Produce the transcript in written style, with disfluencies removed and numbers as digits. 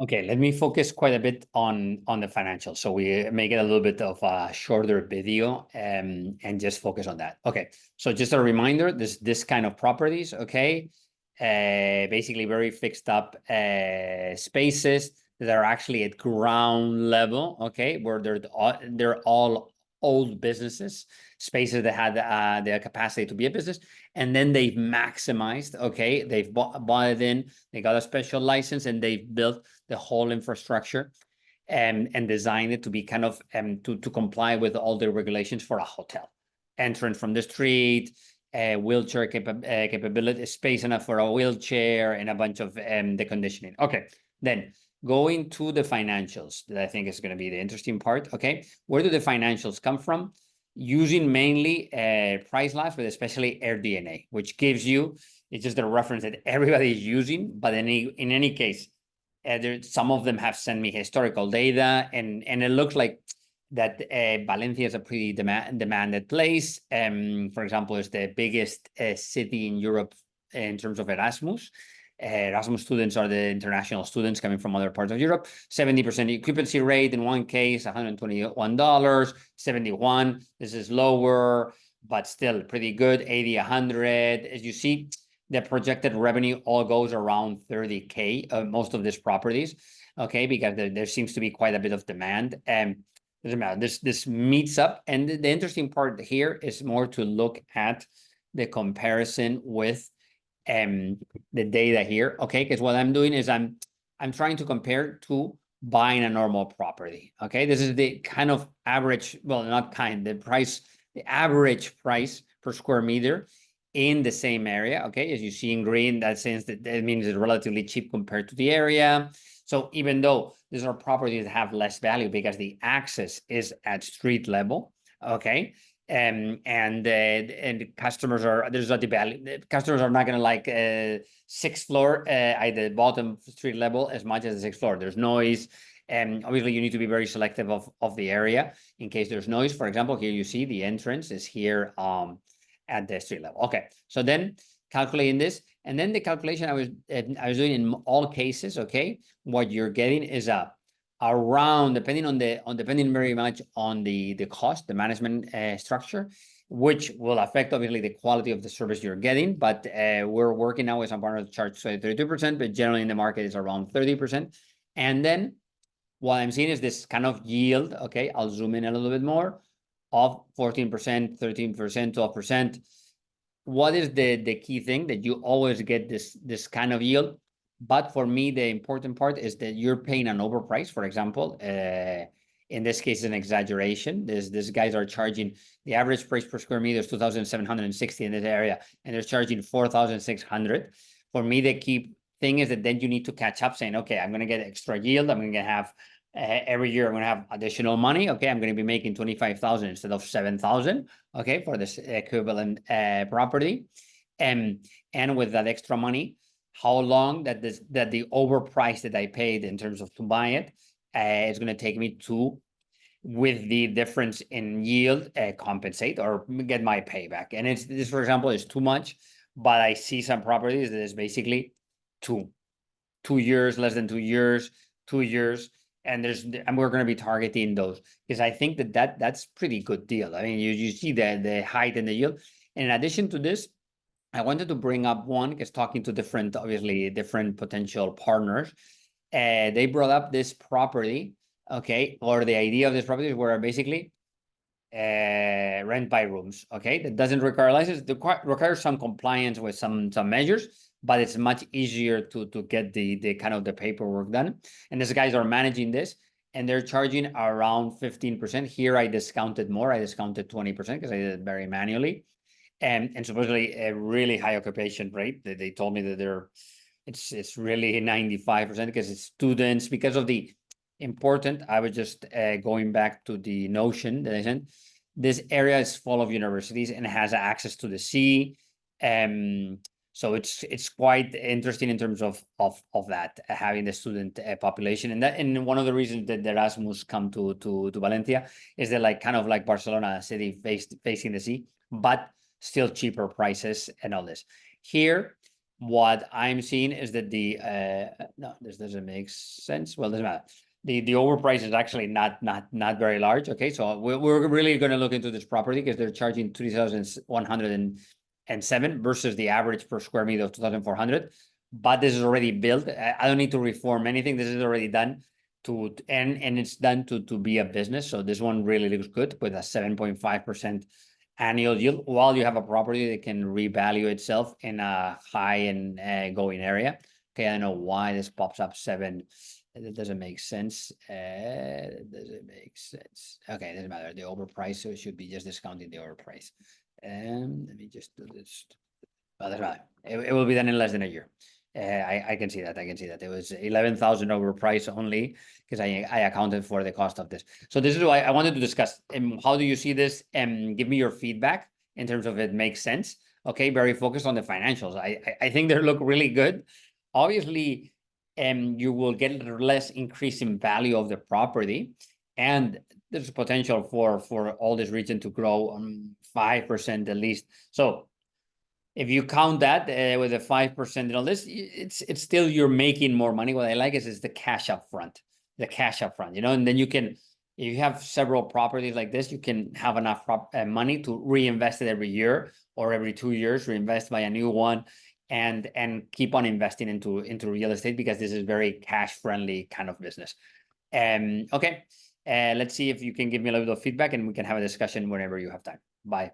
Okay, let me focus quite a bit on the financials. So we make it a little bit of a shorter video and just focus on that. Okay, so just a reminder, this kind of properties, okay, basically very fixed up spaces that are actually at ground level, okay, where they're all old businesses, spaces that had the capacity to be a business, and then they've maximized, okay, they've bought it in, they got a special license, and they've built the whole infrastructure and design it to be kind of to comply with all the regulations for a hotel. Entrance from the street, wheelchair capability, space enough for a wheelchair, and a bunch of the conditioning. Okay, then going to the financials, that I think is going to be the interesting part. Okay, where do the financials come from? Using mainly price labs, but especially AirDNA, which gives you, it's just a reference that everybody is using, but in any case, some of them have sent me historical data, and it looks like that Valencia is a pretty demanded place. For example, it's the biggest city in Europe in terms of Erasmus. Erasmus students are the international students coming from other parts of Europe. 70% occupancy rate in one case, $121, 71. This is lower, but still pretty good, 80, 100. As you see, the projected revenue all goes around 30K of most of these properties, okay, because there seems to be quite a bit of demand. Doesn't matter. This meets up, and the interesting part here is more to look at the comparison with the data here, okay? Because what I'm doing is I'm trying to compare to buying a normal property, okay? This is the kind of average, well, not kind, the average price per square meter in the same area, okay? As you see in green, that sense that means it's relatively cheap compared to the area. So even though these are properties that have less value because the access is at street level, okay? And customers are, there's not the value. Customers are not going to like sixth floor at the bottom street level as much as the sixth floor. There's noise. And obviously you need to be very selective of the area in case there's noise. For example, here you see the entrance is here at the street level. Okay, so then calculating this, and then the calculation I was doing in all cases, okay, what you're getting is around, depending very much on the cost, the management structure, which will affect obviously the quality of the service you're getting. But we're working now with some partners to charge 32%, but generally in the market is around 30%. And then what I'm seeing is this kind of yield, okay, I'll zoom in a little bit more, of 14%, 13%, 12%. What is the key thing? That you always get this kind of yield. But for me, the important part is that you're paying an overprice. For example, in this case, an exaggeration. These guys are charging, the average price per square meter is 2,760 in this area, and they're charging 4,600. For me, the key thing is that then you need to catch up, saying, okay, I'm going to get extra yield. I'm going to have every year I'm going to have additional money. Okay, I'm going to be making 25,000 instead of 7,000. Okay, for this equivalent property, and with that extra money, how long that the overprice that I paid in terms of to buy it is going to take me to, with the difference in yield, compensate or get my payback. And it's this, for example, is too much, but I see some properties that is basically 2 years, less than 2 years, 2 years. And we're going to be targeting those because I think that's pretty good deal. I mean, you see the height and the yield. And in addition to this, I wanted to bring up one because talking to different potential partners, they brought up this property, okay, or the idea of this property where basically rent by rooms, okay, that doesn't require a license. It requires some compliance with some measures, but it's much easier to get the kind of the paperwork done. And these guys are managing this, and they're charging around 15%. Here I discounted more. I discounted 20% because I did it very manually, and supposedly a really high occupation rate. They told me that it's really 95% because it's students, because of the important. I was just going back to the notion that I said, this area is full of universities and has access to the sea. So it's quite interesting in terms of that, having the student population. And one of the reasons that the Erasmus come to Valencia is that, like, kind of like Barcelona city facing the sea, but still cheaper prices and all this. Here, what I'm seeing is that no, this doesn't make sense. Well, doesn't matter. The overprice is actually not very large. Okay, so we're really going to look into this property because they're charging 3,107 versus the average per square meter of 2,400. But this is already built. I don't need to reform anything. This is already done and it's done to be a business. So this one really looks good with a 7.5% annual yield, while you have a property that can revalue itself in a high and going area. Okay, I don't know why this pops up 7. It doesn't make sense. It doesn't make sense. Okay, it doesn't matter. The overprice, so it should be just discounting the overprice. And let me just do this. Oh, that's right. It will be done in less than a year. I can see that. I can see that. It was 11,000 overpriced only because I accounted for the cost of this. So this is why I wanted to discuss. How do you see this? And give me your feedback in terms of it makes sense. Okay, very focused on the financials. I think they look really good. Obviously, you will get less increase in value of the property, and there's potential for all this region to grow 5% at least. So if you count that with a 5% and all this, it's still you're making more money. What I like is the cash up front, and then you can, if you have several properties like this, you can have enough money to reinvest it every year or every 2 years, reinvest by a new one, and keep on investing into real estate because this is very cash friendly kind of business. Okay, let's see if you can give me a little bit of feedback and we can have a discussion whenever you have time. Bye.